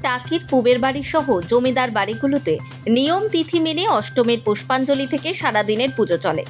টাকির পুবের বাড়ি সহ জমিদার বাড়িগুলোতে নিয়ম তিথি মেনে অষ্টমীর পুষ্পাঞ্জলি থেকে সারাদিনের পুজো চলে।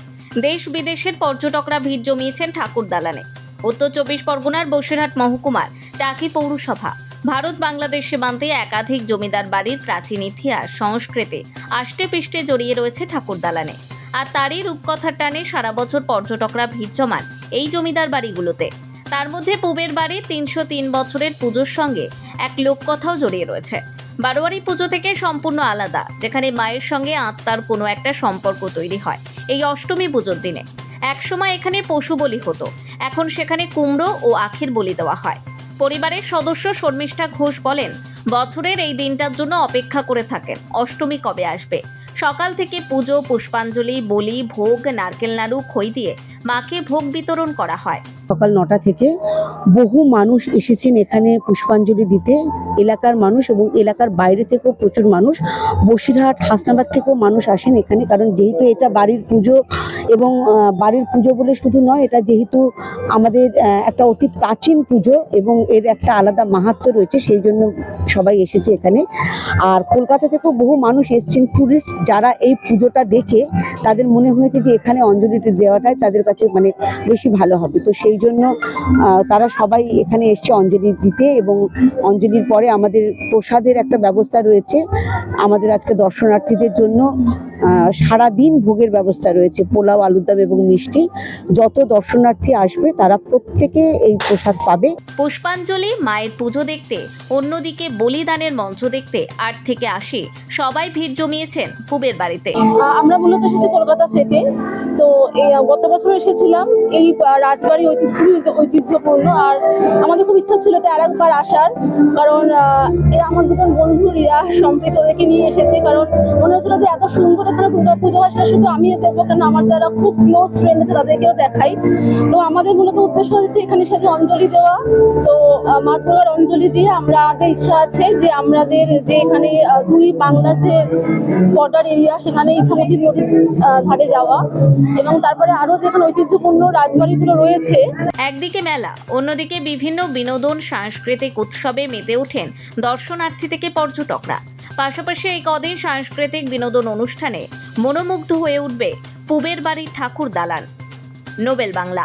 দেশ বিদেশের পর্যটকরা ভিড় জমিয়েছেন ঠাকুর দালানে। উত্তর 24 পরগনার বসিরহাট মহকুমার টাকি পৌরসভা ভারত বাংলাদেশ সীমান্তে একাধিক জমিদার বাড়ির প্রাচীন ইতিহাস সংস্কৃতি আষ্টেপৃষ্ঠে জড়িয়ে রয়েছে ঠাকুর দালানে। আর তারই রূপকথার টানে সারা বছর পর্যটকরা ভিড় জমান এই জমিদার বাড়িগুলোতে। তার মধ্যে পুবের বাড়ির 303 বছরের পুজোর সঙ্গে এক লোককথাও জড়িয়ে রয়েছে। বারোয়ারি পুজো থেকে সম্পূর্ণ আলাদা, যেখানে মায়ের সঙ্গে আত্মার কোনো একটা সম্পর্ক তৈরি হয় এই অষ্টমী পুজোর দিনে। একসময় এখানে পশু বলি হতো, এখন সেখানে কুমড়ো ও আখের বলি দেওয়া হয়। পরিবারের সদস্য শর্মিষ্ঠা ঘোষ বলেন, বছরের এই দিনটার জন্য অপেক্ষা করে থাকেন অষ্টমী কবে আসবে। সকাল থেকে পুজো, পুষ্পাঞ্জলি, বলি, ভোগ, নারকেল নাড়ু, খই দিয়ে মাকে ভোগ বিতরণ করা হয়। সকাল 9টা থেকে বহু মানুষ এসেছেন এখানে পুষ্পাঞ্জলি দিতে, এলাকার মানুষ এবং এলাকার বাইরে থেকেও প্রচুর মানুষ, বসিরহাট, হাসনাবাদ থেকেও মানুষ আসেন এখানে। কারণ যেহেতু এটা বাড়ির পুজো এবং বাড়ির পুজো বলে শুধু নয়, এটা যেহেতু আমাদের একটা অতি প্রাচীন পুজো এবং এর একটা আলাদা মাহাত্ম্য রয়েছে, সেই জন্য সবাই এসেছে এখানে। আর কলকাতা থেকেও বহু মানুষ এসেছেন ট্যুরিস্ট, যারা এই পুজোটা দেখে তাদের মনে হয়েছে যে এখানে অঞ্জলিটা দেওয়াটাই তাদের কাছে মানে বেশি ভালো হবে। তো সেই জন্য তারা সবাই এখানে এসছে অঞ্জলি দিতে। এবং অঞ্জলির পরে আমাদের প্রসাদের একটা ব্যবস্থা রয়েছে। আমাদের আজকে দর্শনার্থীদের জন্য সারাদিন ভোগের ব্যবস্থা রয়েছে, পোলাও, আলুর দম এবং মিষ্টি। যত দর্শনার্থী আসবে তারা প্রত্যেকে এই প্রসাদ পাবে। পুষ্পাঞ্জলি, মায়ের পুজো দেখতে, অন্যদিকে বলিদানের মঞ্চ দেখতে আট থেকে 80 সবাই ভিড় জমিয়েছেন পুবের বাড়িতে। আমরা মূলত এসেছি কলকাতা থেকে। তো গত বছর এসেছিলাম। এই রাজবাড়ি ঐতিহ্যপূর্ণ, আর আমাদের খুব ইচ্ছা ছিল এটা আরেকবার আসার। কারণ এরা আমার দুজন বন্ধু, রিয়া, সম্প্রীত, ওদেরকে নিয়ে এসেছি। কারণ মনে হচ্ছিল যে এত সুন্দর এখানে দুর্গা পুজো হয়, সেটা শুধু আমি দেখবো কেন, আমার যারা খুব ক্লোজ ফ্রেন্ড আছে তাদেরকেও দেখাই। তো আমাদের মূলত উদ্দেশ্য হচ্ছে এখানে সাথে অঞ্জলি দেওয়া। তো মা দুর্গার অঞ্জলি দিয়ে আমাদের ইচ্ছা আছে যে আমাদের যে এখানে দুই বাংলার যে বর্ডার এরিয়া, সেখানে ইছামতির নদীর ধারে যাওয়া, এবং তারপরে আরো যেখানে ঐতিহ্যপূর্ণ রাজবাড়িগুলো রয়েছে। একদিকে মেলা, অন্যদিকে বিভিন্ন বিনোদন সাংস্কৃতিক উৎসবে মেতে ওঠেন দর্শনার্থী থেকে পর্যটকরা। পাশাপাশি এই কদিন সাংস্কৃতিক বিনোদন অনুষ্ঠানে মনোমুগ্ধ হয়ে উঠবে পুবের বাড়ির ঠাকুর দালান। নোবেল বাংলা।